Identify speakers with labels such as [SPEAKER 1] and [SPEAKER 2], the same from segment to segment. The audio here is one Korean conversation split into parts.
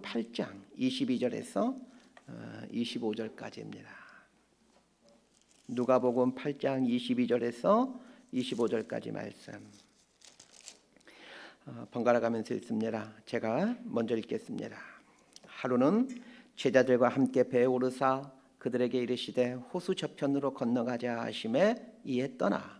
[SPEAKER 1] 8장 22절에서 25절까지입니다. 누가복음 8장 22절에서 25절까지 말씀 번갈아 가면서 읽습니다. 제가 먼저 읽겠습니다. 하루는 제자들과 함께 배에 오르사 그들에게 이르시되 호수 저편으로 건너가자 하심에 이에 떠나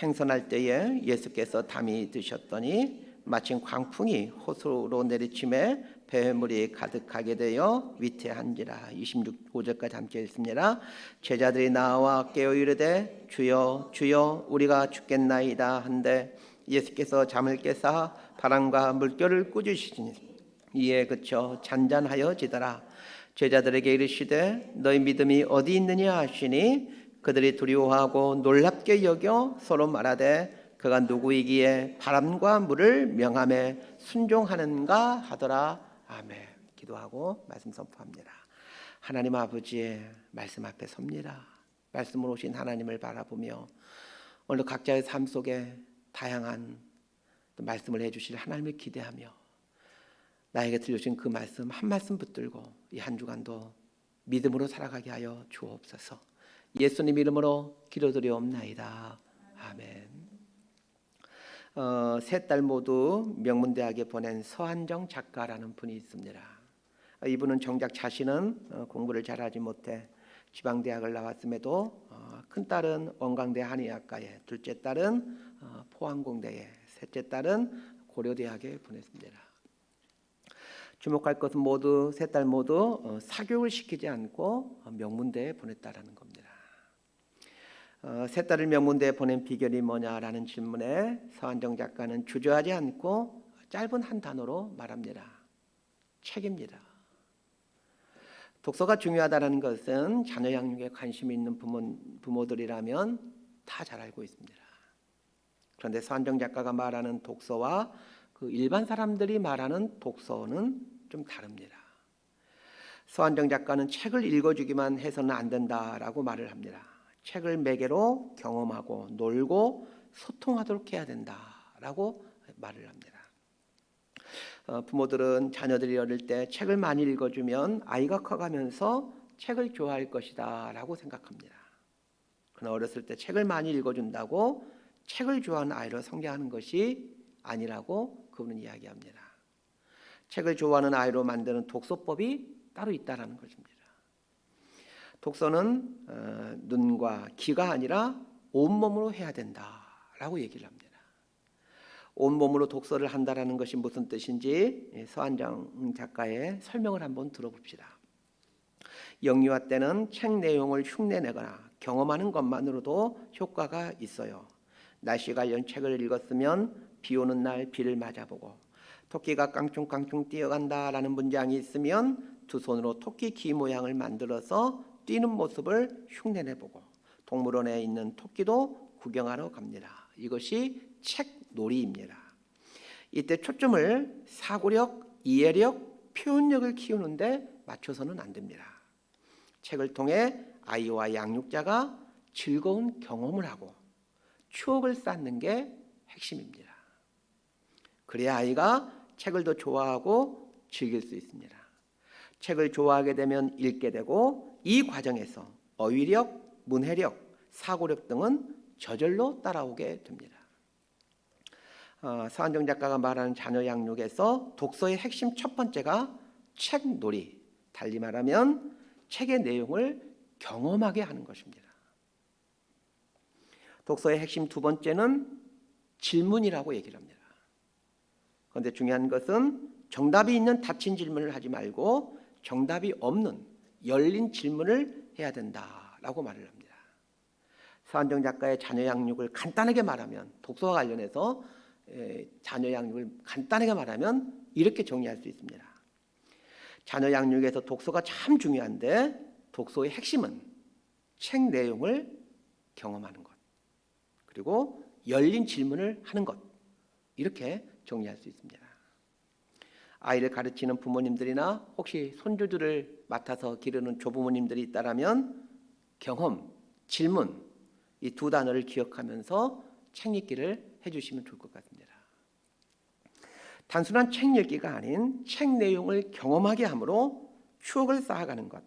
[SPEAKER 1] 행선할 때에 예수께서 담이 드셨더니 마침 광풍이 호수로 내리침에 배에 물이 가득하게 되어 위태한지라. 26절까지 함께 읽습니다. 제자들이 나와 깨어 이르되 주여 주여 우리가 죽겠나이다 한데 예수께서 잠을 깨사 바람과 물결을 꾸짖으시니 이에 그쳐 잔잔하여지더라. 제자들에게 이르시되 너희 믿음이 어디 있느냐 하시니 그들이 두려워하고 놀랍게 여겨 서로 말하되 그가 누구이기에 바람과 물을 명함에 순종하는가 하더라. 아멘. 기도하고 말씀 선포합니다. 하나님 아버지의 말씀 앞에 섭니다. 말씀으로 오신 하나님을 바라보며 오늘 각자의 삶 속에 다양한 말씀을 해주실 하나님을 기대하며 나에게 들려주신 그 말씀 한 말씀 붙들고 이 한 주간도 믿음으로 살아가게 하여 주옵소서. 예수님 이름으로 기도드리옵나이다. 아멘. 세 딸 모두 명문대학에 보낸 서한정 작가라는 분이 있습니다. 이분은 정작 자신은 공부를 잘하지 못해 지방대학을 나왔음에도 큰 딸은 원광대 한의학과에, 둘째 딸은 포항공대에, 셋째 딸은 고려대학에 보냈습니다. 주목할 것은 모두 세 딸 모두 사교육을 시키지 않고 명문대에 보냈다라는 겁니다. 세 딸을 명문대에 보낸 비결이 뭐냐라는 질문에 서한정 작가는 주저하지 않고 짧은 한 단어로 말합니다. 책입니다. 독서가 중요하다는 것은 자녀 양육에 관심이 있는 부모들이라면 다 잘 알고 있습니다. 그런데 서한정 작가가 말하는 독서와 그 일반 사람들이 말하는 독서는 좀 다릅니다. 서한정 작가는 책을 읽어주기만 해서는 안 된다라고 말을 합니다. 책을 매개로 경험하고 놀고 소통하도록 해야 된다라고 말을 합니다. 부모들은 자녀들이 어릴 때 책을 많이 읽어주면 아이가 커가면서 책을 좋아할 것이다 라고 생각합니다. 그러나 어렸을 때 책을 많이 읽어준다고 책을 좋아하는 아이로 성장하는 것이 아니라고 그분은 이야기합니다. 책을 좋아하는 아이로 만드는 독서법이 따로 있다는 것입니다. 독서는 눈과 귀가 아니라 온몸으로 해야 된다라고 얘기를 합니다. 온몸으로 독서를 한다라는 것이 무슨 뜻인지 서한정 작가의 설명을 한번 들어봅시다. 영유아 때는 책 내용을 흉내내거나 경험하는 것만으로도 효과가 있어요. 날씨 관련 책을 읽었으면 비 오는 날 비를 맞아보고 토끼가 깡충깡충 뛰어간다라는 문장이 있으면 두 손으로 토끼 귀 모양을 만들어서 뛰는 모습을 흉내내보고 동물원에 있는 토끼도 구경하러 갑니다. 이것이 책놀이입니다. 이때 초점을 사고력, 이해력, 표현력을 키우는데 맞춰서는 안 됩니다. 책을 통해 아이와 양육자가 즐거운 경험을 하고 추억을 쌓는 게 핵심입니다. 그래야 아이가 책을 더 좋아하고 즐길 수 있습니다. 책을 좋아하게 되면 읽게 되고 이 과정에서 어휘력, 문해력, 사고력 등은 저절로 따라오게 됩니다. 서한정 작가가 말하는 자녀 양육에서 독서의 핵심 첫 번째가 책놀이, 달리 말하면 책의 내용을 경험하게 하는 것입니다. 독서의 핵심 두 번째는 질문이라고 얘기를 합니다. 그런데 중요한 것은 정답이 있는 닫힌 질문을 하지 말고 정답이 없는 열린 질문을 해야 된다라고 말을 합니다. 서한정 작가의 자녀 양육을 간단하게 말하면 독서와 관련해서 자녀 양육을 간단하게 말하면 이렇게 정리할 수 있습니다. 자녀 양육에서 독서가 참 중요한데 독서의 핵심은 책 내용을 경험하는 것 그리고 열린 질문을 하는 것 이렇게 정리할 수 있습니다. 아이를 가르치는 부모님들이나 혹시 손주들을 맡아서 기르는 조부모님들이 있다면 경험, 질문 이 두 단어를 기억하면서 책 읽기를 해주시면 좋을 것 같습니다. 단순한 책 읽기가 아닌 책 내용을 경험하게 함으로 추억을 쌓아가는 것,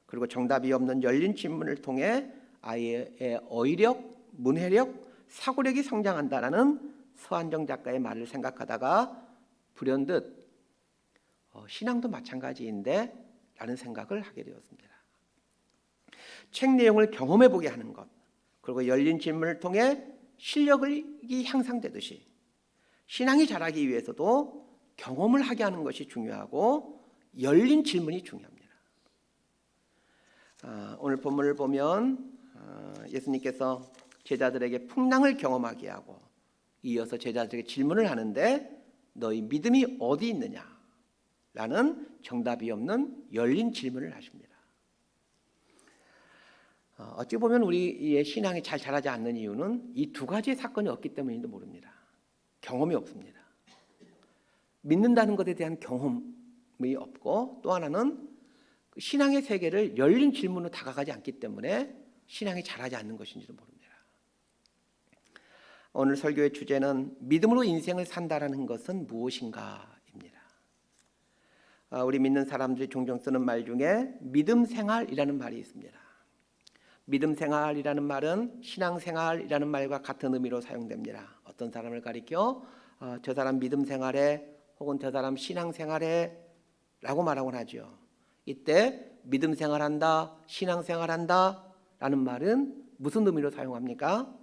[SPEAKER 1] 그리고 정답이 없는 열린 질문을 통해 아이의 어휘력, 문해력, 사고력이 성장한다라는 서한정 작가의 말을 생각하다가 불현듯 신앙도 마찬가지인데 라는 생각을 하게 되었습니다. 책 내용을 경험해 보게 하는 것, 그리고 열린 질문을 통해 실력이 향상되듯이 신앙이 자라기 위해서도 경험을 하게 하는 것이 중요하고 열린 질문이 중요합니다. 오늘 본문을 보면 예수님께서 제자들에게 풍랑을 경험하게 하고 이어서 제자들에게 질문을 하는데 너희 믿음이 어디 있느냐? 라는 정답이 없는 열린 질문을 하십니다. 어찌 보면 우리의 신앙이 잘 자라지 않는 이유는 이 두 가지의 사건이 없기 때문인지도 모릅니다. 경험이 없습니다. 믿는다는 것에 대한 경험이 없고, 또 하나는 신앙의 세계를 열린 질문으로 다가가지 않기 때문에 신앙이 자라지 않는 것인지도 모릅니다. 오늘 설교의 주제는 믿음으로 인생을 산다라는 것은 무엇인가입니다. 우리 믿는 사람들이 종종 쓰는 말 중에 믿음 생활이라는 말이 있습니다. 믿음 생활이라는 말은 신앙 생활이라는 말과 같은 의미로 사용됩니다. 어떤 사람을 가리켜 저 사람 믿음 생활에 혹은 저 사람 신앙 생활에 라고 말하곤 하죠. 이때 믿음 생활한다, 신앙 생활한다 라는 말은 무슨 의미로 사용합니까?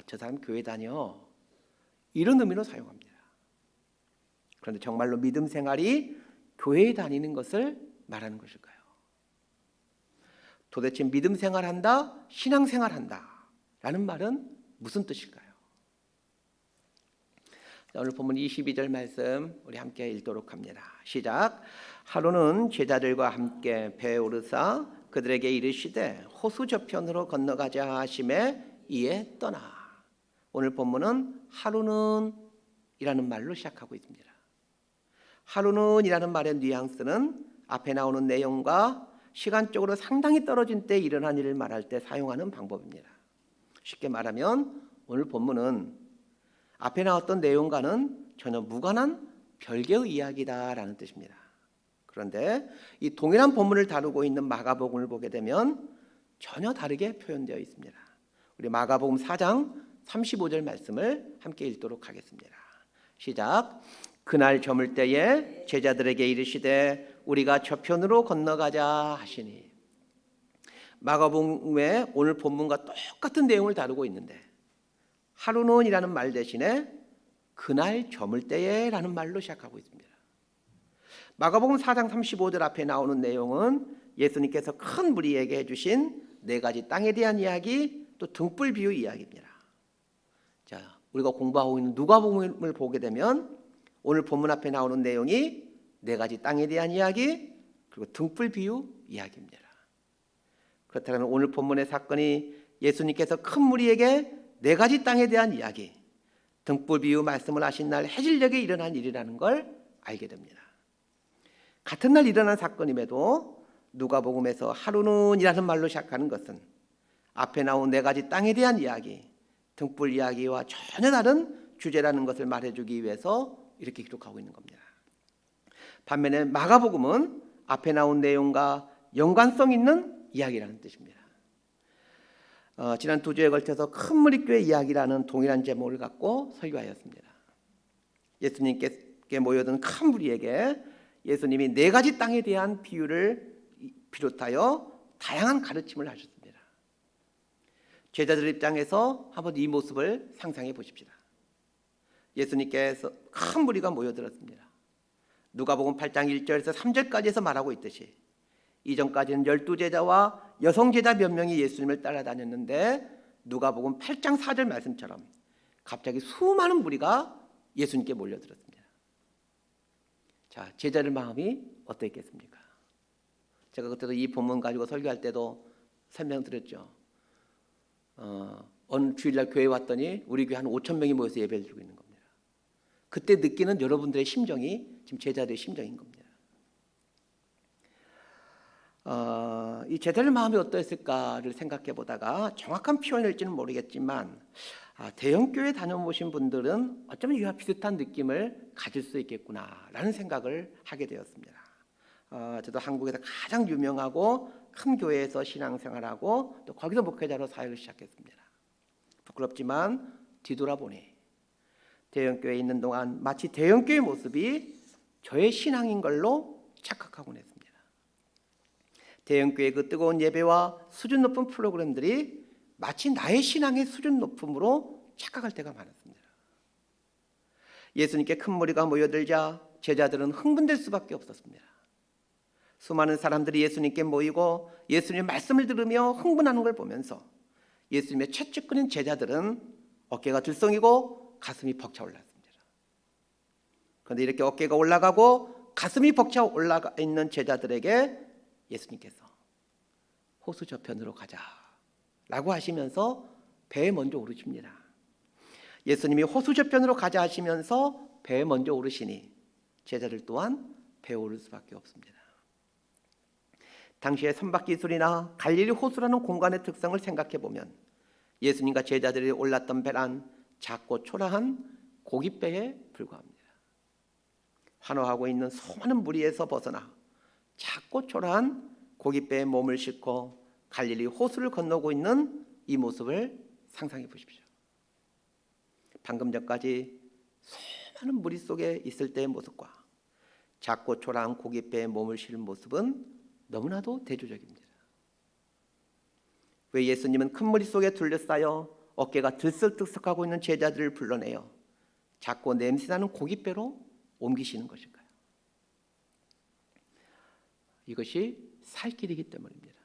[SPEAKER 1] 저 사람 교회 다녀, 이런 의미로 사용합니다. 그런데 정말로 믿음 생활이 교회에 다니는 것을 말하는 것일까요? 도대체 믿음 생활한다, 신앙 생활한다 라는 말은 무슨 뜻일까요? 오늘 본문 22절 말씀 우리 함께 읽도록 합니다. 시작. 하루는 제자들과 함께 배에 오르사 그들에게 이르시되 호수 저편으로 건너가자 하심에 이에 떠나. 오늘 본문은 하루는 이라는 말로 시작하고 있습니다. 하루는 이라는 말의 뉘앙스는 앞에 나오는 내용과 시간적으로 상당히 떨어진 때 일어난 일을 말할 때 사용하는 방법입니다. 쉽게 말하면 오늘 본문은 앞에 나왔던 내용과는 전혀 무관한 별개의 이야기다라는 뜻입니다. 그런데 이 동일한 본문을 다루고 있는 마가복음을 보게 되면 전혀 다르게 표현되어 있습니다. 우리 마가복음 4장 35절 말씀을 함께 읽도록 하겠습니다. 시작. 그날 저물 때에 제자들에게 이르시되 우리가 저편으로 건너가자 하시니. 마가복음의 오늘 본문과 똑같은 내용을 다루고 있는데 하루는 이라는 말 대신에 그날 저물 때에 라는 말로 시작하고 있습니다. 마가복음 4장 35절 앞에 나오는 내용은 예수님께서 큰 무리에게 해주신 네 가지 땅에 대한 이야기, 또 등불 비유 이야기입니다. 자, 우리가 공부하고 있는 누가복음을 보게 되면 오늘 본문 앞에 나오는 내용이 네 가지 땅에 대한 이야기, 그리고 등불 비유 이야기입니다. 그렇다면 오늘 본문의 사건이 예수님께서 큰 무리에게 네 가지 땅에 대한 이야기, 등불 비유 말씀을 하신 날 해질녘에 일어난 일이라는 걸 알게 됩니다. 같은 날 일어난 사건임에도 누가복음에서 하루는 이라는 말로 시작하는 것은 앞에 나온 네 가지 땅에 대한 이야기, 등불 이야기와 전혀 다른 주제라는 것을 말해주기 위해서 이렇게 기록하고 있는 겁니다. 반면에 마가복음은 앞에 나온 내용과 연관성 있는 이야기라는 뜻입니다. 지난 두 주에 걸쳐서 큰 무리교회 이야기라는 동일한 제목을 갖고 설교하였습니다. 예수님께 모여든 큰 무리에게 예수님이 네 가지 땅에 대한 비유를 비롯하여 다양한 가르침을 하셨습니다. 제자들 입장에서 한번 이 모습을 상상해 보십시다. 예수님께서 큰 무리가 모여들었습니다. 누가복음 8장 1절에서 3절까지에서 말하고 있듯이 이전까지는 12제자와 여성 제자 몇 명이 예수님을 따라다녔는데 누가복음 8장 4절 말씀처럼 갑자기 수많은 무리가 예수님께 몰려들었습니다. 자, 제자들 마음이 어떠했겠습니까? 제가 그때도 이 본문 가지고 설교할 때도 설명드렸죠. 어느 주일날 교회에 왔더니 우리 교회 한 5천 명이 모여서 예배를 드리고 있는 겁니다. 그때 느끼는 여러분들의 심정이 지금 제자들의 심정인 겁니다. 이 제자들 마음이 어떠했을까를 생각해 보다가 정확한 표현일지는 모르겠지만 대형교회 다녀보신 분들은 어쩌면 이와 비슷한 느낌을 가질 수 있겠구나라는 생각을 하게 되었습니다. 저도 한국에서 가장 유명하고 큰 교회에서 신앙생활하고 또 거기서 목회자로 사역을 시작했습니다. 부끄럽지만 뒤돌아보니 대형교회에 있는 동안 마치 대형교회 모습이 저의 신앙인 걸로 착각하곤 했습니다. 대형교회 그 뜨거운 예배와 수준 높은 프로그램들이 마치 나의 신앙의 수준 높음으로 착각할 때가 많았습니다. 예수님께 큰 무리가 모여들자 제자들은 흥분될 수밖에 없었습니다. 수많은 사람들이 예수님께 모이고 예수님의 말씀을 들으며 흥분하는 걸 보면서 예수님의 채찍거린 제자들은 어깨가 들썩이고 가슴이 벅차 올랐습니다. 그런데 이렇게 어깨가 올라가고 가슴이 벅차 올라가 있는 제자들에게 예수님께서 호수 저편으로 가자라고 하시면서 배에 먼저 오르십니다. 예수님이 호수 저편으로 가자 하시면서 배에 먼저 오르시니 제자들 또한 배에 오를 수밖에 없습니다. 당시의 선박기술이나 갈릴리 호수라는 공간의 특성을 생각해 보면 예수님과 제자들이 올랐던 배란 작고 초라한 고깃배에 불과합니다. 환호하고 있는 수많은 무리에서 벗어나 작고 초라한 고깃배에 몸을 싣고 갈릴리 호수를 건너고 있는 이 모습을 상상해 보십시오. 방금 전까지 수많은 무리 속에 있을 때의 모습과 작고 초라한 고깃배에 몸을 실은 모습은 너무나도 대조적입니다. 왜 예수님은 큰 무리 속에 둘러싸여 어깨가 들썩들썩하고 있는 제자들을 불러내어 작고 냄새나는 고깃배로 옮기시는 것일까요? 이것이 살 길이기 때문입니다.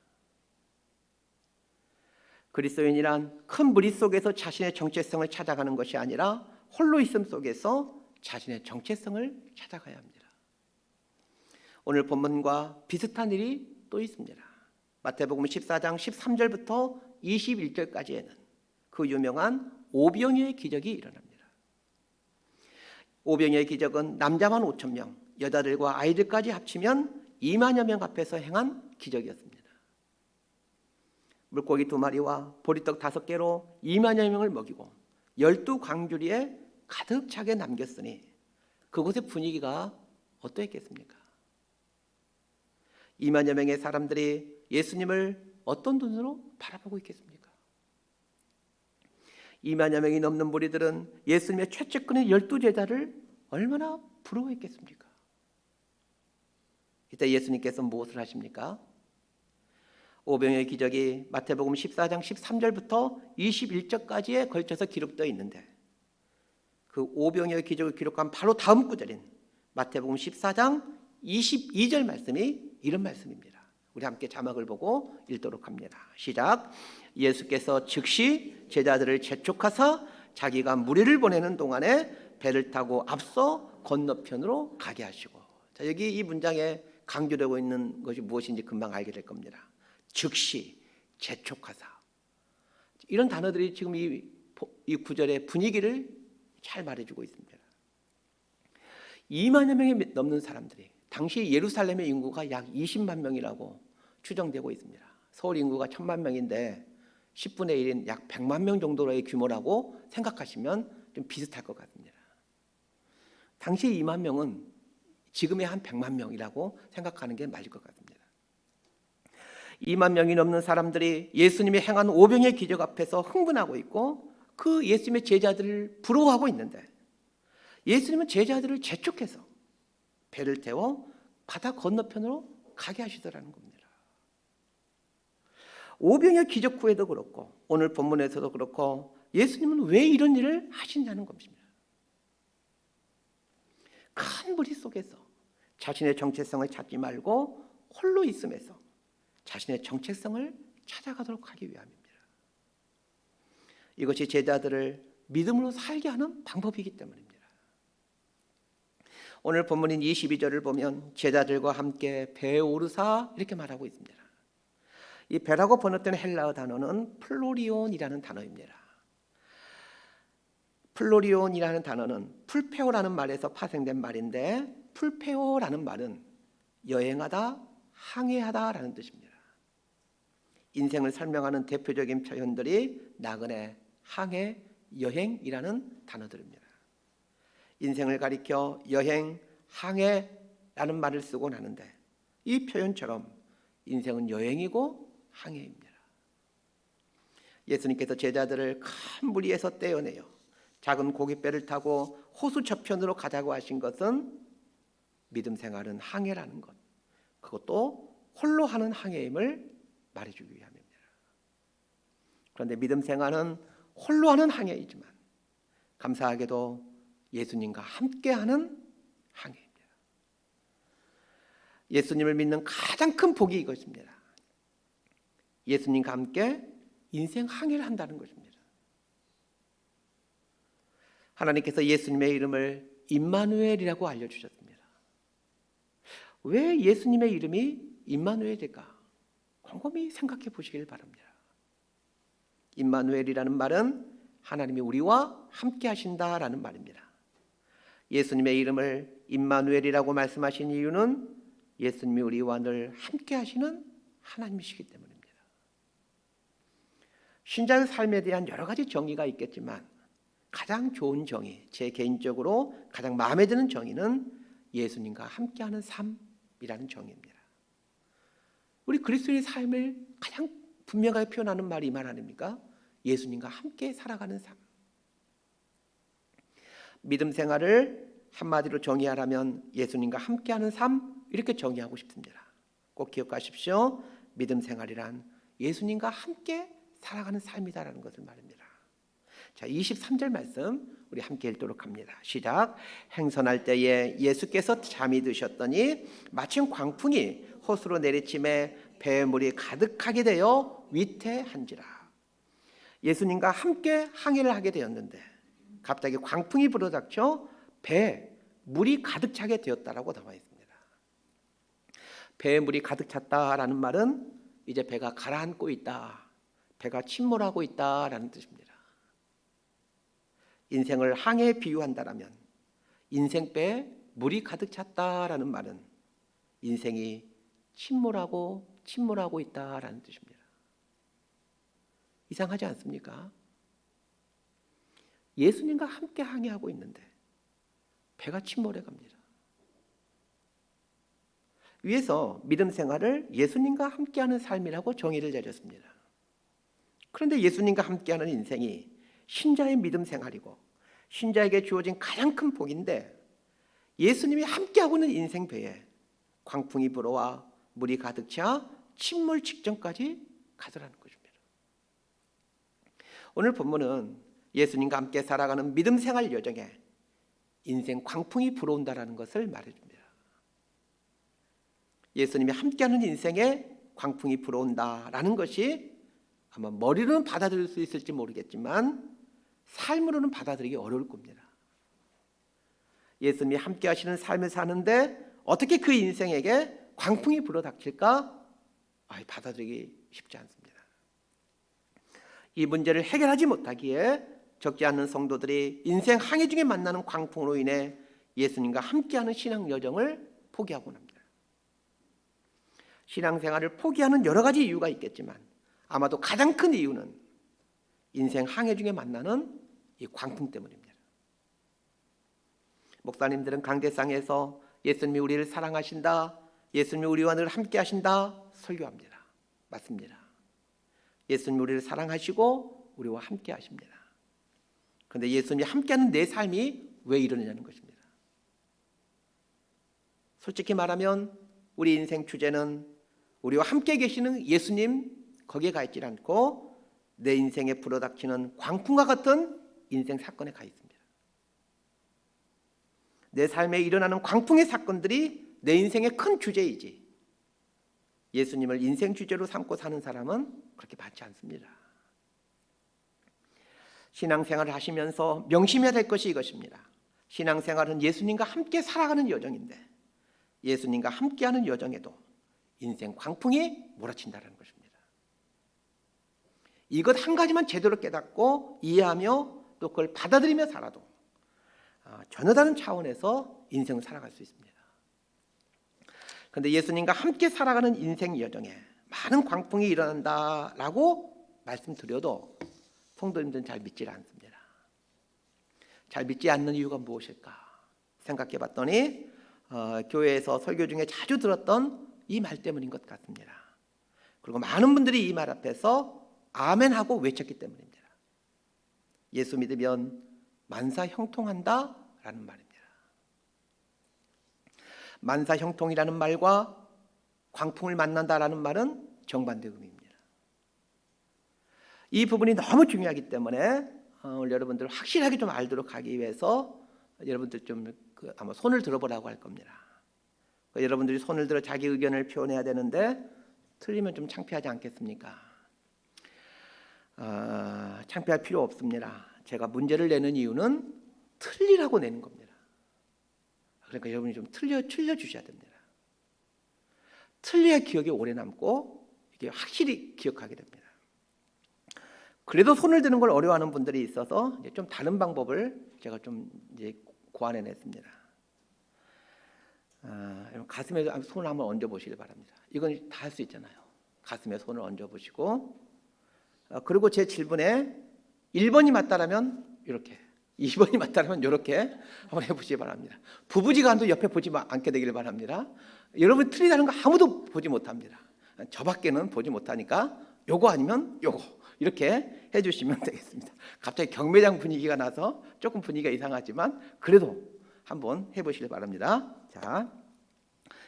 [SPEAKER 1] 그리스도인이란 큰 무리 속에서 자신의 정체성을 찾아가는 것이 아니라 홀로 있음 속에서 자신의 정체성을 찾아가야 합니다. 오늘 본문과 비슷한 일이 또 있습니다. 마태복음 14장 13절부터 21절까지에는 그 유명한 오병이어의 기적이 일어납니다. 오병이어의 기적은 남자만 5,000명, 여자들과 아이들까지 합치면 2만여 명 앞에서 행한 기적이었습니다. 물고기 2마리와 보리떡 5개로 2만여 명을 먹이고 12광주리에 가득 차게 남겼으니 그곳의 분위기가 어떠했겠습니까? 2만여 명의 사람들이 예수님을 어떤 눈으로 바라보고 있겠습니까? 2만여 명이 넘는 무리들은 예수님의 최측근의 12제자를 얼마나 부러워했겠습니까? 이때 예수님께서 무엇을 하십니까? 오병이어의 기적이 마태복음 14장 13절부터 21절까지에 걸쳐서 기록되어 있는데 그 오병이어의 기적을 기록한 바로 다음 구절인 마태복음 14장 22절 말씀이 이런 말씀입니다. 우리 함께 자막을 보고 읽도록 합니다. 시작. 예수께서 즉시 제자들을 재촉하사 자기가 무리를 보내는 동안에 배를 타고 앞서 건너편으로 가게 하시고. 자, 여기 이 문장에 강조되고 있는 것이 무엇인지 금방 알게 될 겁니다. 즉시, 재촉하사. 이런 단어들이 지금 이 구절의 분위기를 잘 말해주고 있습니다. 2만여 명이 넘는 사람들이, 당시 예루살렘의 인구가 약 20만 명이라고 추정되고 있습니다. 서울 인구가 1000만 명인데 10분의 1인 약 100만 명 정도의 규모라고 생각하시면 좀 비슷할 것 같습니다. 당시 2만 명은 지금의 한 100만 명이라고 생각하는 게 맞을 것 같습니다. 2만 명이 넘는 사람들이 예수님이 행한 오병의 기적 앞에서 흥분하고 있고 그 예수님의 제자들을 부러워하고 있는데 예수님은 제자들을 재촉해서 배를 태워 바다 건너편으로 가게 하시더라는 겁니다. 오병의 기적 후에도 그렇고 오늘 본문에서도 그렇고 예수님은 왜 이런 일을 하시냐는 것입니다. 큰 무리 속에서 자신의 정체성을 찾지 말고 홀로 있음에서 자신의 정체성을 찾아가도록 하기 위함입니다. 이것이 제자들을 믿음으로 살게 하는 방법이기 때문입니다. 오늘 본문인 22절을 보면 제자들과 함께 배에 오르사 이렇게 말하고 있습니다. 이 배라고 번역된 헬라어 단어는 플로리온이라는 단어입니다. 플로리온이라는 단어는 풀페오라는 말에서 파생된 말인데 풀페오라는 말은 여행하다, 항해하다라는 뜻입니다. 인생을 설명하는 대표적인 표현들이 나그네, 항해, 여행이라는 단어들입니다. 인생을 가리켜 여행, 항해라는 말을 쓰곤 하는데 이 표현처럼 인생은 여행이고 항해입니다. 예수님께서 제자들을 큰 무리에서 떼어내요 작은 고깃배를 타고 호수 저편으로 가자고 하신 것은 믿음 생활은 항해라는 것, 그것도 홀로 하는 항해임을 말해주기 위함입니다. 그런데 믿음 생활은 홀로 하는 항해이지만 감사하게도 예수님과 함께하는 항해입니다. 예수님을 믿는 가장 큰 복이 이것입니다. 예수님과 함께 인생 항해를 한다는 것입니다. 하나님께서 예수님의 이름을 임마누엘이라고 알려주셨습니다. 왜 예수님의 이름이 임마누엘일까? 곰곰이 생각해 보시길 바랍니다. 임마누엘이라는 말은 하나님이 우리와 함께 하신다라는 말입니다. 예수님의 이름을 임마누엘이라고 말씀하신 이유는 예수님이 우리와 늘 함께 하시는 하나님이시기 때문입니다. 신자의 삶에 대한 여러 가지 정의가 있겠지만 가장 좋은 정의, 제 개인적으로 가장 마음에 드는 정의는 예수님과 함께하는 삶이라는 정의입니다. 우리 그리스도인의 삶을 가장 분명하게 표현하는 말이 이 말 아닙니까? 예수님과 함께 살아가는 삶. 믿음 생활을 한마디로 정의하라면 예수님과 함께하는 삶, 이렇게 정의하고 싶습니다. 꼭 기억하십시오. 믿음 생활이란 예수님과 함께 살아가는 삶이다라는 것을 말입니다. 자, 23절 말씀 우리 함께 읽도록 합니다. 시작. 행선할 때에 예수께서 잠이 드셨더니 마침 광풍이 호수로 내리침에 배에 물이 가득하게 되어 위태한지라. 예수님과 함께 항해를 하게 되었는데 갑자기 광풍이 불어닥쳐 배에 물이 가득 차게 되었다라고 나와 있습니다. 배에 물이 가득 찼다라는 말은 이제 배가 가라앉고 있다, 배가 침몰하고 있다라는 뜻입니다. 인생을 항해에 비유한다라면 인생배에 물이 가득 찼다라는 말은 인생이 침몰하고 있다라는 뜻입니다. 이상하지 않습니까? 예수님과 함께 항해하고 있는데 배가 침몰해 갑니다. 위에서 믿음 생활을 예수님과 함께하는 삶이라고 정의를 내렸습니다. 그런데 예수님과 함께하는 인생이 신자의 믿음 생활이고 신자에게 주어진 가장 큰 복인데 예수님이 함께하고 있는 인생 배에 광풍이 불어와 물이 가득 차 침몰 직전까지 가더라는 것입니다. 오늘 본문은 예수님과 함께 살아가는 믿음 생활 여정에 인생 광풍이 불어온다라는 것을 말해줍니다. 예수님이 함께하는 인생에 광풍이 불어온다라는 것이 아마 머리로는 받아들일 수 있을지 모르겠지만 삶으로는 받아들이기 어려울 겁니다. 예수님이 함께 하시는 삶을 사는데 어떻게 그 인생에게 광풍이 불어닥칠까? 받아들이기 쉽지 않습니다. 이 문제를 해결하지 못하기에 적지 않은 성도들이 인생 항해 중에 만나는 광풍으로 인해 예수님과 함께하는 신앙 여정을 포기하곤 합니다. 신앙생활을 포기하는 여러 가지 이유가 있겠지만 아마도 가장 큰 이유는 인생 항해 중에 만나는 이 광풍 때문입니다. 목사님들은 강대상에서 예수님이 우리를 사랑하신다, 예수님이 우리와 늘 함께 하신다 설교합니다. 맞습니다. 예수님이 우리를 사랑하시고 우리와 함께 하십니다. 그런데 예수님이 함께하는 내 삶이 왜 이러느냐는 것입니다. 솔직히 말하면 우리 인생 주제는 우리와 함께 계시는 예수님 거기에 가 있지 않고 내 인생에 불어닥치는 광풍과 같은 인생 사건에 가 있습니다. 내 삶에 일어나는 광풍의 사건들이 내 인생의 큰 주제이지 예수님을 인생 주제로 삼고 사는 사람은 그렇게 많지 않습니다. 신앙생활을 하시면서 명심해야 될 것이 이것입니다. 신앙생활은 예수님과 함께 살아가는 여정인데 예수님과 함께하는 여정에도 인생 광풍이 몰아친다는 것입니다. 이것 한 가지만 제대로 깨닫고 이해하며 또 그걸 받아들이며 살아도 전혀 다른 차원에서 인생을 살아갈 수 있습니다. 그런데 예수님과 함께 살아가는 인생 여정에 많은 광풍이 일어난다라고 말씀드려도 성도님들은 잘 믿지 않습니다. 잘 믿지 않는 이유가 무엇일까 생각해 봤더니 교회에서 설교 중에 자주 들었던 이 말 때문인 것 같습니다. 그리고 많은 분들이 이 말 앞에서 아멘하고 외쳤기 때문입니다. 예수 믿으면 만사 형통한다 라는 말입니다. 만사 형통이라는 말과 광풍을 만난다라는 말은 정반대 의미입니다. 이 부분이 너무 중요하기 때문에 오늘 여러분들 확실하게 좀 알도록 하기 위해서 여러분들 좀 아마 손을 들어보라고 할 겁니다. 여러분들이 손을 들어 자기 의견을 표현해야 되는데 틀리면 좀 창피하지 않겠습니까? 창피할 필요 없습니다. 제가 문제를 내는 이유는 틀리라고 내는 겁니다. 그러니까 여러분이 좀 틀려주셔야 됩니다. 틀려야 기억이 오래 남고 이게 확실히 기억하게 됩니다. 그래도 손을 드는 걸 어려워하는 분들이 있어서 이제 좀 다른 방법을 제가 좀 이제 고안해냈습니다. 가슴에 손을 한번 얹어 보시기 바랍니다. 이건 다 할 수 있잖아요. 가슴에 손을 얹어 보시고 그리고 제 질문에 1번이 맞다라면 이렇게, 2번이 맞다라면 이렇게 한번 해보시기 바랍니다. 부부지간도 옆에 보지 않게 되기를 바랍니다. 여러분 틀리다는 거 아무도 보지 못합니다. 저밖에는 보지 못하니까 요거 아니면 요거 이렇게 해주시면 되겠습니다. 갑자기 경매장 분위기가 나서 조금 분위기가 이상하지만 그래도 한번 해보시길 바랍니다. 자,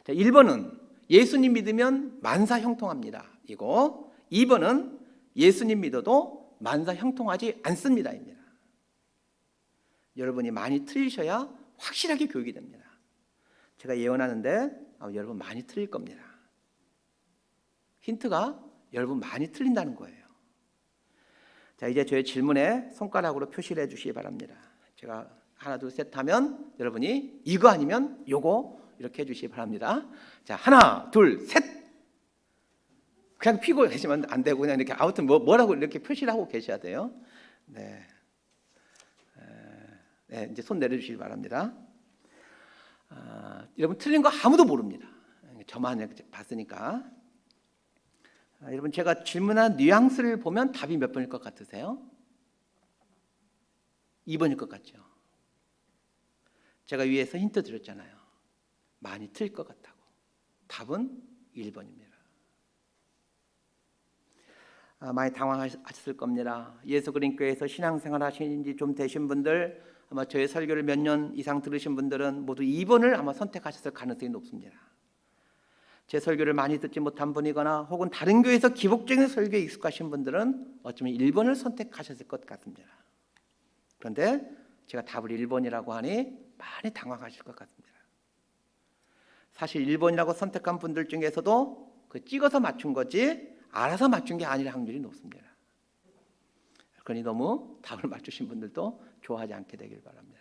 [SPEAKER 1] 1번은 예수님 믿으면 만사 형통합니다. 이거 2번은 예수님 믿어도 만사 형통하지 않습니다입니다. 여러분이 많이 틀리셔야 확실하게 교육이 됩니다. 제가 예언하는데 여러분 많이 틀릴 겁니다. 힌트가 여러분 많이 틀린다는 거예요. 자, 이제 저의 질문에 손가락으로 표시를 해주시기 바랍니다. 제가 하나 둘 셋 하면 여러분이 이거 아니면 요거 이렇게 해주시기 바랍니다. 자, 하나 둘 셋. 그냥 피고 계시면 안 되고 그냥 이렇게 아무튼 뭐라고 이렇게 표시를 하고 계셔야 돼요. 네, 네, 이제 손 내려주시기 바랍니다. 여러분 틀린 거 아무도 모릅니다. 저만 이렇게 봤으니까. 여러분 제가 질문한 뉘앙스를 보면 답이 몇 번일 것 같으세요? 2번일 것 같죠? 제가 위에서 힌트 드렸잖아요. 많이 틀릴 것 같다고. 답은 1번입니다. 많이 당황하셨을 겁니다. 예수 그리스도 교회에서 신앙생활 하신 지 좀 되신 분들, 아마 저의 설교를 몇 년 이상 들으신 분들은 모두 2번을 아마 선택하셨을 가능성이 높습니다. 제 설교를 많이 듣지 못한 분이거나 혹은 다른 교회에서 기복적인 설교에 익숙하신 분들은 어쩌면 1번을 선택하셨을 것 같습니다. 그런데 제가 답을 1번이라고 하니 많이 당황하실 것 같습니다. 사실 1번이라고 선택한 분들 중에서도 그 찍어서 맞춘 거지 알아서 맞춘 게 아닐 확률이 높습니다. 그러니 너무 답을 맞추신 분들도 좋아하지 않게 되길 바랍니다.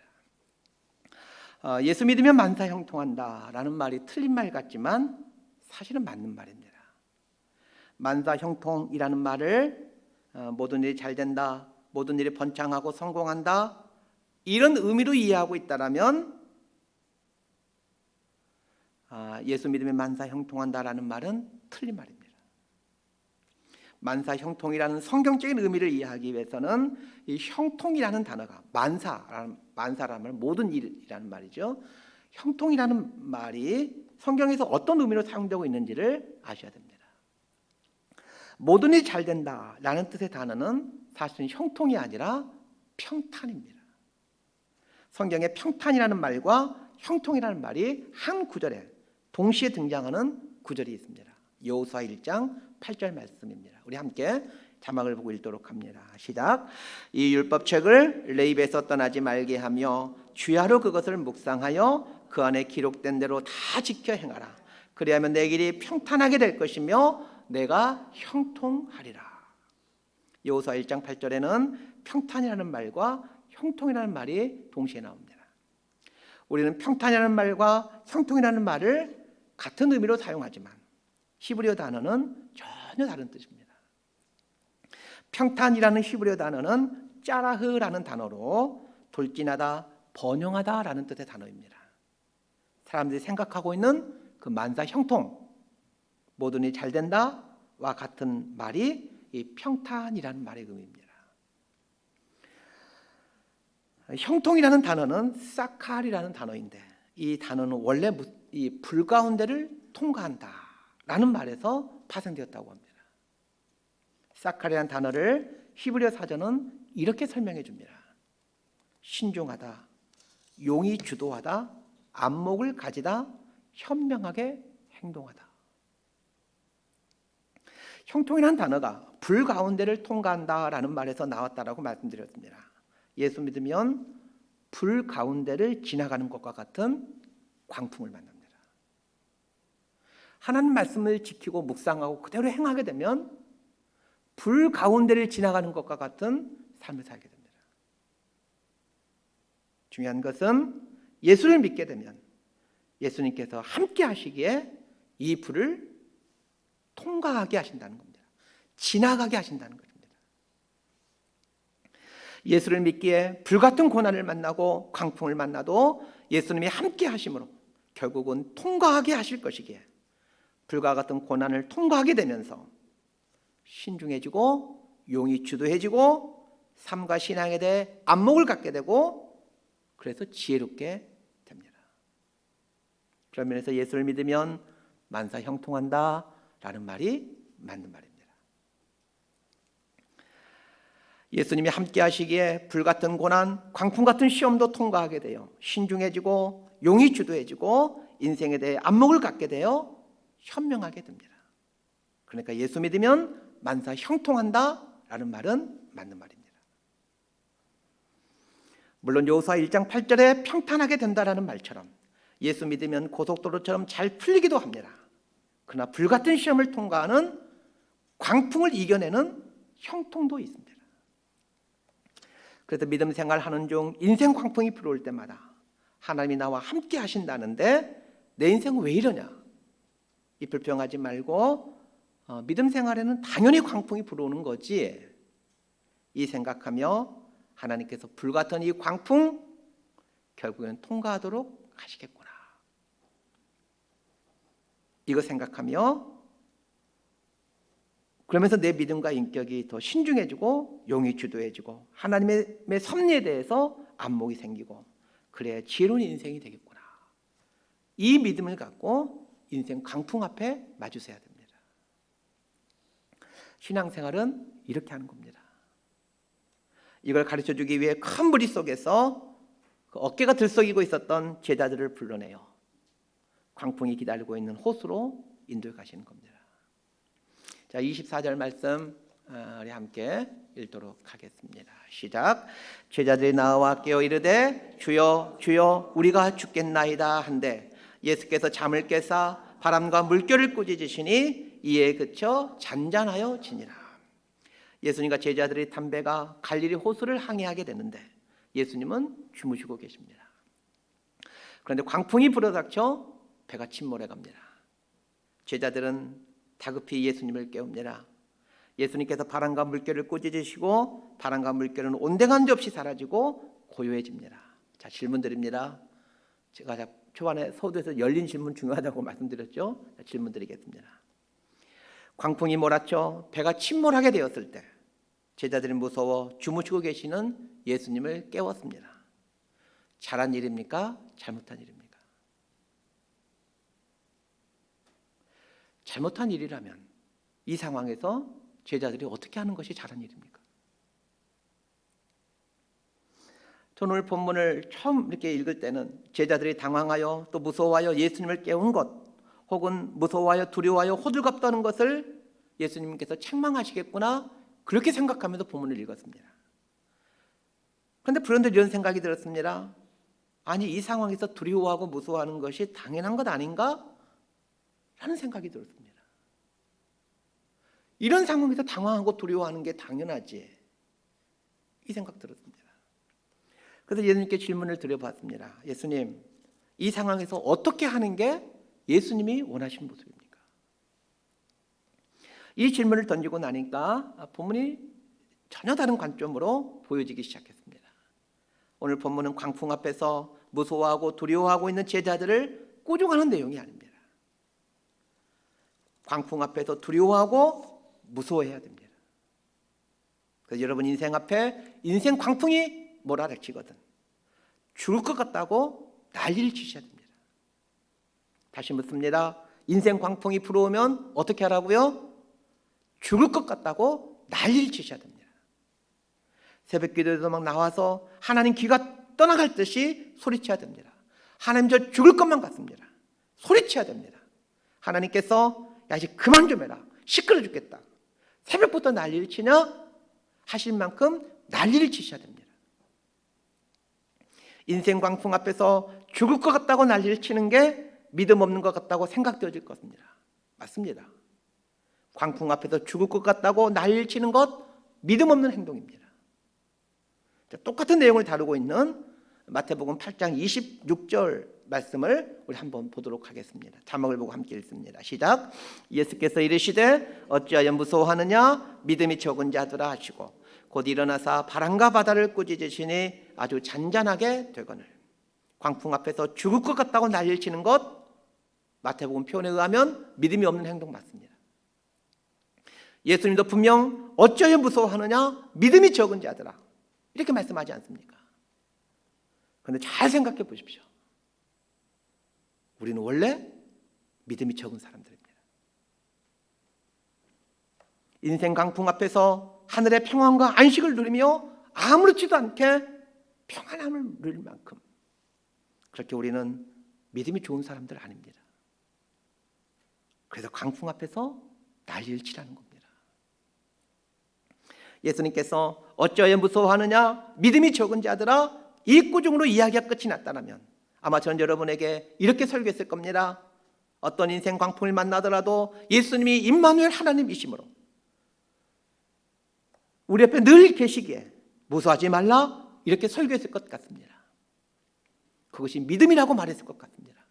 [SPEAKER 1] 예수 믿으면 만사 형통한다라는 말이 틀린 말 같지만 사실은 맞는 말입니다. 만사 형통이라는 말을 모든 일이 잘 된다, 모든 일이 번창하고 성공한다 이런 의미로 이해하고 있다라면 예수 믿으면 만사 형통한다라는 말은 틀린 말입니다. 만사 형통이라는 성경적인 의미를 이해하기 위해서는 이 형통이라는 단어가 만사라는 말 모든 일이라는 말이죠. 형통이라는 말이 성경에서 어떤 의미로 사용되고 있는지를 아셔야 됩니다. 모든 일이 잘 된다라는 뜻의 단어는 사실은 형통이 아니라 평탄입니다. 성경에 평탄이라는 말과 형통이라는 말이 한 구절에 동시에 등장하는 구절이 있습니다. 여호수아 1장 8절 말씀입니다. 우리 함께 자막을 보고 읽도록 합니다. 시작. 이 율법책을 내 입에서 떠나지 말게 하며 주야로 그것을 묵상하여 그 안에 기록된 대로 다 지켜 행하라. 그리하면 내 길이 평탄하게 될 것이며 내가 형통하리라. 여호수아 1장 8절에는 평탄이라는 말과 형통이라는 말이 동시에 나옵니다. 우리는 평탄이라는 말과 형통이라는 말을 같은 의미로 사용하지만 히브리어 단어는 전혀 다른 뜻입니다. 평탄이라는 히브리어 단어는 짜라흐라는 단어로 돌진하다, 번영하다라는 뜻의 단어입니다. 사람들이 생각하고 있는 그 만사 형통, 모든 일이 잘 된다와 같은 말이 이 평탄이라는 말의 의미입니다. 형통이라는 단어는 사칼이라는 단어인데 이 단어는 원래 이 불 가운데를 통과한다라는 말에서 파생되었다고 합니다. 사칼이라는 단어를 히브리어 사전은 이렇게 설명해 줍니다. 신중하다, 용이 주도하다, 안목을 가지다, 현명하게 행동하다. 형통이라는 단어가 불 가운데를 통과한다라는 말에서 나왔다라고 말씀드렸습니다. 예수 믿으면 불 가운데를 지나가는 것과 같은 광풍을 만납니다. 하나님 말씀을 지키고 묵상하고 그대로 행하게 되면 불 가운데를 지나가는 것과 같은 삶을 살게 됩니다. 중요한 것은 예수를 믿게 되면 예수님께서 함께 하시기에 이 불을 통과하게 하신다는 겁니다. 지나가게 하신다는 것입니다. 예수를 믿기에 불같은 고난을 만나고 광풍을 만나도 예수님이 함께 하심으로 결국은 통과하게 하실 것이기에 불과 같은 고난을 통과하게 되면서 신중해지고 용이 주도해지고 삶과 신앙에 대해 안목을 갖게 되고 그래서 지혜롭게 됩니다. 그런 면에서 예수를 믿으면 만사 형통한다라는 말이 맞는 말입니다. 예수님이 함께 하시기에 불같은 고난, 광풍 같은 시험도 통과하게 되어 신중해지고 용이 주도해지고 인생에 대해 안목을 갖게 되어 현명하게 됩니다. 그러니까 예수 믿으면 만사 형통한다라는 말은 맞는 말입니다. 물론 여호수아 1장 8절에 평탄하게 된다라는 말처럼 예수 믿으면 고속도로처럼 잘 풀리기도 합니다. 그러나 불같은 시험을 통과하는 광풍을 이겨내는 형통도 있습니다. 그래서 믿음 생활하는 중 인생 광풍이 불어올 때마다 하나님이 나와 함께 하신다는데 내 인생은 왜 이러냐? 이 불평하지 말고 믿음 생활에는 당연히 광풍이 불어오는 거지. 이 생각하며 하나님께서 불같은 이 광풍 결국에는 통과하도록 하시겠구나. 이거 생각하며 그러면서 내 믿음과 인격이 더 신중해지고 용이 주도해지고 하나님의 섭리에 대해서 안목이 생기고 그래야 지혜로운 인생이 되겠구나. 이 믿음을 갖고 인생 광풍 앞에 마주서야 됩니다. 신앙생활은 이렇게 하는 겁니다. 이걸 가르쳐주기 위해 큰 무리 속에서 그 어깨가 들썩이고 있었던 제자들을 불러내요. 광풍이 기다리고 있는 호수로 인도해 가시는 겁니다. 자, 24절 말씀 우리 함께 읽도록 하겠습니다. 시작. 제자들이 나와 깨어 이르되 주여 주여 우리가 죽겠나이다 한데 예수께서 잠을 깨사 바람과 물결을 꾸짖으시니 이에 그쳐 잔잔하여 지니라. 예수님과 제자들의 담배가 갈릴리 호수를 항해하게 되는데 예수님은 주무시고 계십니다. 그런데 광풍이 불어닥쳐 배가 침몰해 갑니다. 제자들은 다급히 예수님을 깨웁니다. 예수님께서 바람과 물결을 꾸짖으시고 바람과 물결은 온데간데 없이 사라지고 고요해집니다. 자, 질문 드립니다. 제가 초반에 서두에서 열린 질문 중요하다고 말씀드렸죠. 자, 질문 드리겠습니다. 광풍이 몰아쳐 배가 침몰하게 되었을 때 제자들이 무서워 주무시고 계시는 예수님을 깨웠습니다. 잘한 일입니까? 잘못한 일입니까? 잘못한 일이라면 이 상황에서 제자들이 어떻게 하는 것이 잘한 일입니까? 저는 오늘 본문을 처음 이렇게 읽을 때는 제자들이 당황하여 또 무서워하여 예수님을 깨운 것 혹은 무서워하여 두려워하여 호들갑 떠는 것을 예수님께서 책망하시겠구나 그렇게 생각하면서 본문을 읽었습니다. 그런데 불현듯 이런 생각이 들었습니다. 아니 이 상황에서 두려워하고 무서워하는 것이 당연한 것 아닌가? 라는 생각이 들었습니다. 이런 상황에서 당황하고 두려워하는 게 당연하지. 이 생각 들었습니다. 그래서 예수님께 질문을 드려봤습니다. 예수님, 이 상황에서 어떻게 하는 게 예수님이 원하시는 모습입니까? 이 질문을 던지고 나니까 본문이 전혀 다른 관점으로 보여지기 시작했습니다. 오늘 본문은 광풍 앞에서 무서워하고 두려워하고 있는 제자들을 꾸중하는 내용이 아닙니다. 광풍 앞에서 두려워하고 무서워해야 됩니다. 그래서 여러분 인생 앞에 인생 광풍이 몰아닥치거든 죽을 것 같다고 난리를 치셔야 됩니다. 다시 묻습니다. 인생 광풍이 불어오면 어떻게 하라고요? 죽을 것 같다고 난리를 치셔야 됩니다. 새벽 기도에도 막 나와서 하나님 귀가 떠나갈 듯이 소리쳐야 됩니다. 하나님 저 죽을 것만 같습니다. 소리쳐야 됩니다. 하나님께서 야 이제 그만 좀 해라. 시끄러 죽겠다. 새벽부터 난리를 치냐? 하실 만큼 난리를 치셔야 됩니다. 인생 광풍 앞에서 죽을 것 같다고 난리를 치는 게 믿음 없는 것 같다고 생각되어질 것입니다. 맞습니다. 광풍 앞에서 죽을 것 같다고 난리를 치는 것 믿음 없는 행동입니다. 똑같은 내용을 다루고 있는 마태복음 8장 26절 말씀을 우리 한번 보도록 하겠습니다. 자막을 보고 함께 읽습니다. 시작. 예수께서 이르시되 어찌하여 무서워하느냐 믿음이 적은 자들아 하시고 곧 일어나사 바람과 바다를 꾸짖으시니 아주 잔잔하게 되거늘. 광풍 앞에서 죽을 것 같다고 난리를 치는 것 마태복음 표현에 의하면 믿음이 없는 행동 맞습니다. 예수님도 분명 어찌하여 무서워하느냐 믿음이 적은 자들아 이렇게 말씀하지 않습니까? 그런데 잘 생각해 보십시오. 우리는 원래 믿음이 적은 사람들입니다. 인생 강풍 앞에서 하늘의 평안과 안식을 누리며 아무렇지도 않게 평안함을 누릴 만큼 그렇게 우리는 믿음이 좋은 사람들 아닙니다. 그래서 강풍 앞에서 난리를 치라는 겁니다. 예수님께서 어찌하여 무서워하느냐 믿음이 적은 자들아 이 꾸중으로 이야기가 끝이 났다면 아마 전 여러분에게 이렇게 설교했을 겁니다. 어떤 인생 광풍을 만나더라도 예수님이 임마누엘 하나님이시므로 우리 옆에 늘 계시기에 무서워하지 말라 이렇게 설교했을 것 같습니다. 그것이 믿음이라고 말했을 것 같습니다.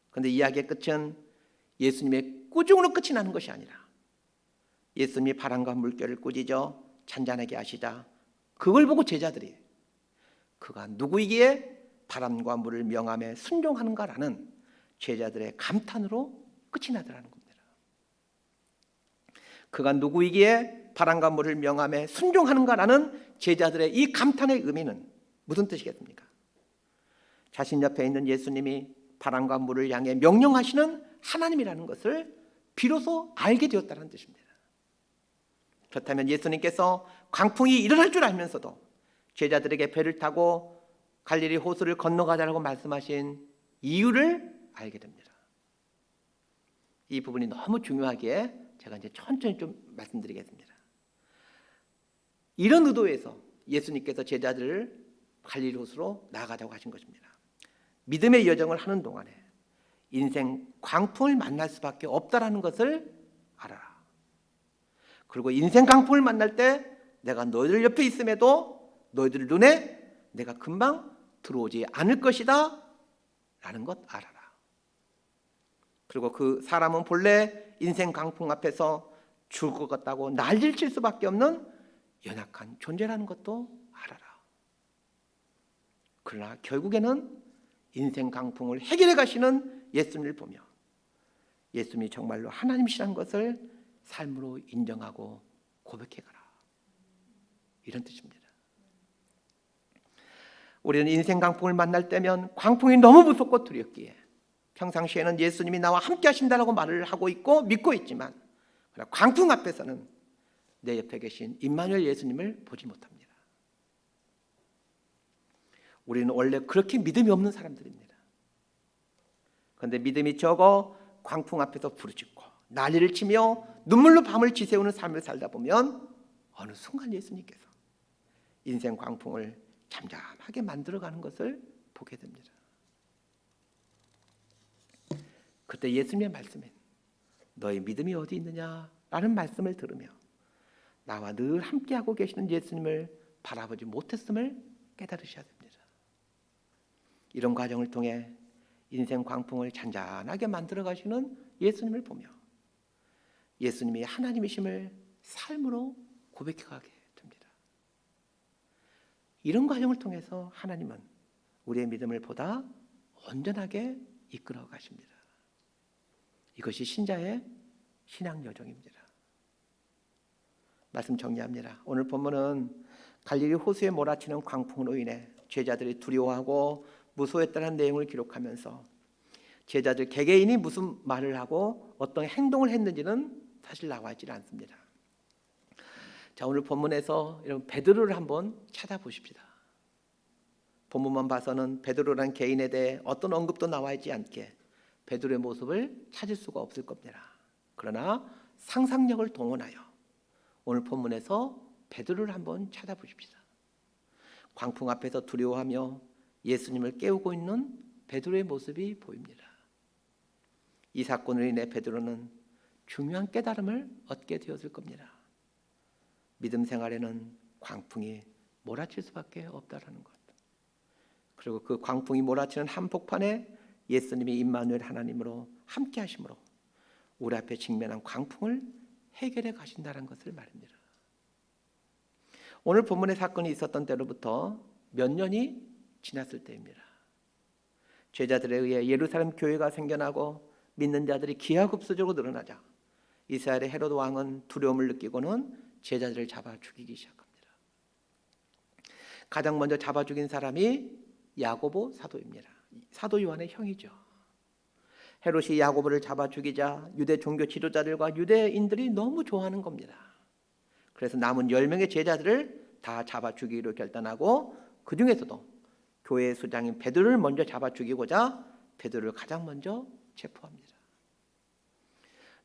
[SPEAKER 1] 그런데 이야기의 끝은 예수님의 꾸중으로 끝이 나는 것이 아니라 예수님이 바람과 물결을 꾸짖어 잔잔하게 하시자 그걸 보고 제자들이 그가 누구이기에 바람과 물을 명함에 순종하는가라는 제자들의 감탄으로 끝이 나더라는 겁니다. 그가 누구이기에 바람과 물을 명함에 순종하는가라는 제자들의 이 감탄의 의미는 무슨 뜻이겠습니까? 자신 옆에 있는 예수님이 바람과 물을 향해 명령하시는 하나님이라는 것을 비로소 알게 되었다는 뜻입니다. 그렇다면 예수님께서 광풍이 일어날 줄 알면서도 제자들에게 배를 타고 갈릴리 호수를 건너가자라고 말씀하신 이유를 알게 됩니다. 이 부분이 너무 중요하기에 제가 이제 천천히 좀 말씀드리겠습니다. 이런 의도에서 예수님께서 제자들을 갈릴리 호수로 나아가자고 하신 것입니다. 믿음의 여정을 하는 동안에 인생 광풍을 만날 수밖에 없다라는 것을 알아라. 그리고 인생 광풍을 만날 때 내가 너희들 옆에 있음에도 너희들 눈에 내가 금방 들어오지 않을 것이다 라는 것 알아라. 그리고 그 사람은 본래 인생 광풍 앞에서 죽을 것 같다고 난리를 칠 수밖에 없는 연약한 존재라는 것도 알아라. 그러나 결국에는 인생 광풍을 해결해 가시는 예수님을 보며 예수님이 정말로 하나님이시라는 것을 삶으로 인정하고 고백해 가라. 이런 뜻입니다. 우리는 인생 광풍을 만날 때면 광풍이 너무 무섭고 두렵기에 평상시에는 예수님이 나와 함께 하신다라고 말을 하고 있고 믿고 있지만 광풍 앞에서는 내 옆에 계신 임마누엘 예수님을 보지 못합니다. 우리는 원래 그렇게 믿음이 없는 사람들입니다. 그런데 믿음이 적어 광풍 앞에서 부르짖고 난리를 치며 눈물로 밤을 지새우는 삶을 살다 보면 어느 순간 예수님께서 인생 광풍을 잠잠하게 만들어가는 것을 보게 됩니다. 그때 예수님의 말씀엔 너희 믿음이 어디 있느냐라는 말씀을 들으며 나와 늘 함께하고 계시는 예수님을 바라보지 못했음을 깨달으셔야 됩니다. 이런 과정을 통해 인생 광풍을 잔잔하게 만들어 가시는 예수님을 보며 예수님이 하나님이심을 삶으로 고백해 가게 됩니다. 이런 과정을 통해서 하나님은 우리의 믿음을 보다 온전하게 이끌어 가십니다. 이것이 신자의 신앙 여정입니다. 말씀 정리합니다. 오늘 본문은 갈릴리 호수에 몰아치는 광풍으로 인해 제자들이 두려워하고 무서워했다는 내용을 기록하면서 제자들 개개인이 무슨 말을 하고 어떤 행동을 했는지는 사실 나와 있지 않습니다. 자, 오늘 본문에서 여러분 베드로를 한번 찾아보십시다. 본문만 봐서는 베드로란 개인에 대해 어떤 언급도 나와 있지 않게 베드로의 모습을 찾을 수가 없을 겁니다. 그러나 상상력을 동원하여 오늘 본문에서 베드로를 한번 찾아보십시다. 광풍 앞에서 두려워하며 예수님을 깨우고 있는 베드로의 모습이 보입니다. 이 사건으로 인해 베드로는 중요한 깨달음을 얻게 되었을 겁니다. 믿음 생활에는 광풍이 몰아칠 수밖에 없다라는 것. 그리고 그 광풍이 몰아치는 한복판에 예수님이 임마누엘 하나님으로 함께 하심으로 우리 앞에 직면한 광풍을 해결해 가신다는 것을 말입니다. 오늘 본문의 사건이 있었던 때로부터 몇 년이 지났을 때입니다. 제자들에 의해 예루살렘 교회가 생겨나고 믿는 자들이 기하급수적으로 늘어나자 이스라엘의 헤로드 왕은 두려움을 느끼고는 제자들을 잡아 죽이기 시작합니다. 가장 먼저 잡아 죽인 사람이 야고보 사도입니다. 사도 요한의 형이죠. 헤롯이 야고보를 잡아 죽이자 유대 종교 지도자들과 유대인들이 너무 좋아하는 겁니다. 그래서 남은 10명의 제자들을 다 잡아 죽이기로 결단하고 그 중에서도 교회의 수장인 베드로를 먼저 잡아 죽이고자 베드로를 가장 먼저 체포합니다.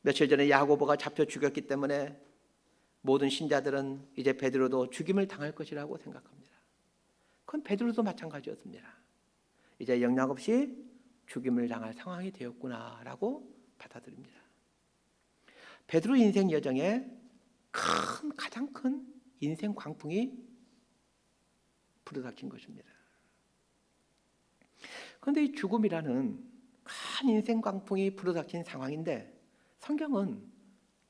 [SPEAKER 1] 며칠 전에 야고보가 잡혀 죽였기 때문에 모든 신자들은 이제 베드로도 죽임을 당할 것이라고 생각합니다. 그건 베드로도 마찬가지였습니다. 이제 영락 없이 죽임을 당할 상황이 되었구나라고 받아들입니다. 베드로 인생 여정에 가장 큰 인생 광풍이 불어닥친 것입니다. 그런데 이 죽음이라는 큰 인생 광풍이 불어닥친 상황인데 성경은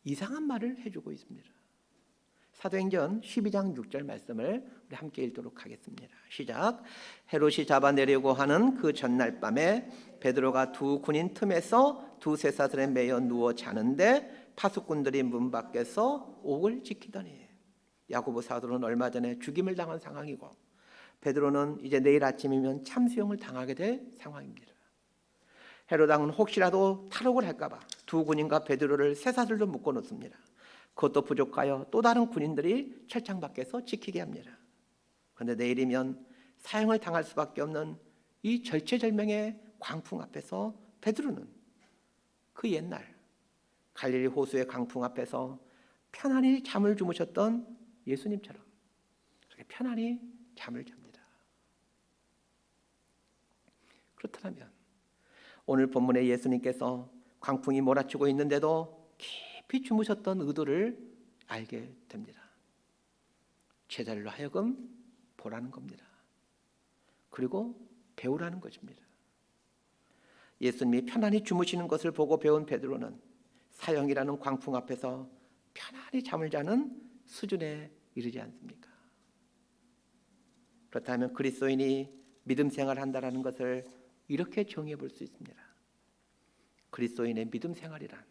[SPEAKER 1] 이상한 말을 해주고 있습니다. 사도행전 12장 6절 말씀을 우리 함께 읽도록 하겠습니다. 시작. 헤롯이 잡아내려고 하는 그 전날 밤에 베드로가 두 군인 틈에서 두 쇠사슬에 매여 누워 자는데 파수꾼들이 문 밖에서 옥을 지키더니 야고보 사도는 얼마 전에 죽임을 당한 상황이고 베드로는 이제 내일 아침이면 참수형을 당하게 될 상황입니다. 헤롯 왕은 혹시라도 탈옥을 할까 봐 두 군인과 베드로를 쇠사슬로 묶어 놓습니다. 그것도 부족하여 또 다른 군인들이 철창 밖에서 지키게 합니다. 그런데 내일이면 사형을 당할 수밖에 없는 이 절체절명의 광풍 앞에서 베드로는 그 옛날 갈릴리 호수의 광풍 앞에서 편안히 잠을 주무셨던 예수님처럼 그렇게 편안히 잠을 잡니다. 그렇다면 오늘 본문에 예수님께서 광풍이 몰아치고 있는데도 깊이 주무셨던 의도를 알게 됩니다. 제자들로 하여금 보라는 겁니다. 그리고 배우라는 것입니다. 예수님이 편안히 주무시는 것을 보고 배운 베드로는 사형이라는 광풍 앞에서 편안히 잠을 자는 수준에 이르지 않습니까? 그렇다면 그리스도인이 믿음 생활한다는 것을 이렇게 정의해 볼 수 있습니다. 그리스도인의 믿음 생활이란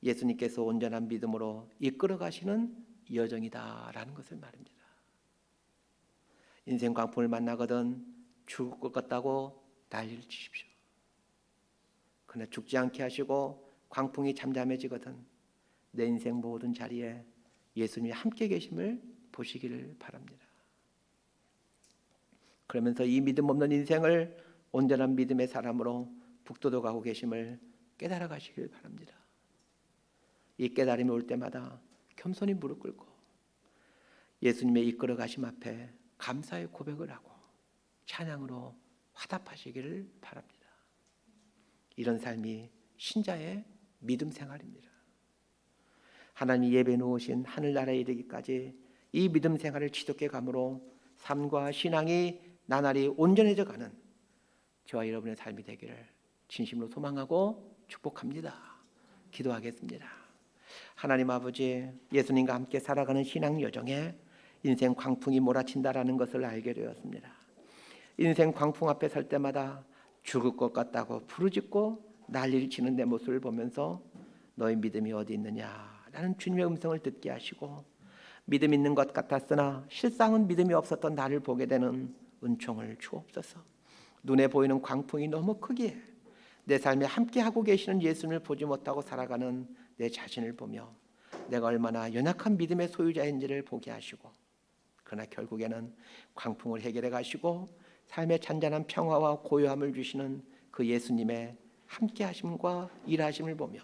[SPEAKER 1] 예수님께서 온전한 믿음으로 이끌어 가시는 여정이다라는 것을 말합니다. 인생 광풍을 만나거든 죽을 것 같다고 난리를 치십시오. 그러나 죽지 않게 하시고 광풍이 잠잠해지거든 내 인생 모든 자리에 예수님이 함께 계심을 보시기를 바랍니다. 그러면서 이 믿음 없는 인생을 온전한 믿음의 사람으로 북돋아가고 계심을 깨달아 가시길 바랍니다. 이 깨달음이 올 때마다 겸손히 무릎 꿇고 예수님의 이끌어 가심 앞에 감사의 고백을 하고 찬양으로 화답하시기를 바랍니다. 이런 삶이 신자의 믿음 생활입니다. 하나님이 예배 놓으신 하늘나라에 이르기까지 이 믿음 생활을 지독게 감으로 삶과 신앙이 나날이 온전해져 가는 저와 여러분의 삶이 되기를 진심으로 소망하고 축복합니다. 기도하겠습니다. 하나님 아버지, 예수님과 함께 살아가는 신앙 여정에 인생 광풍이 몰아친다라는 것을 알게 되었습니다. 인생 광풍 앞에 설 때마다 죽을 것 같다고 부르짖고 난리를 치는 내 모습을 보면서 너의 믿음이 어디 있느냐라는 주님의 음성을 듣게 하시고 믿음 있는 것 같았으나 실상은 믿음이 없었던 나를 보게 되는 은총을 주옵소서. 눈에 보이는 광풍이 너무 크기에 내 삶에 함께하고 계시는 예수님을 보지 못하고 살아가는 내 자신을 보며 내가 얼마나 연약한 믿음의 소유자인지를 보게 하시고, 그러나 결국에는 광풍을 해결해 가시고 삶의 잔잔한 평화와 고요함을 주시는 그 예수님의 함께하심과 일하심을 보며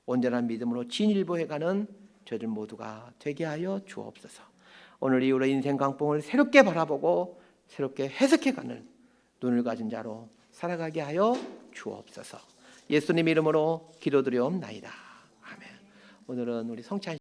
[SPEAKER 1] 온전한 믿음으로 진일보해가는 저들 모두가 되게 하여 주옵소서. 오늘 이후로 인생 광풍을 새롭게 바라보고 새롭게 해석해가는 눈을 가진 자로 살아가게 하여 주옵소서. 예수님 이름으로 기도드리옵나이다. 아멘. 오늘은 우리 성찬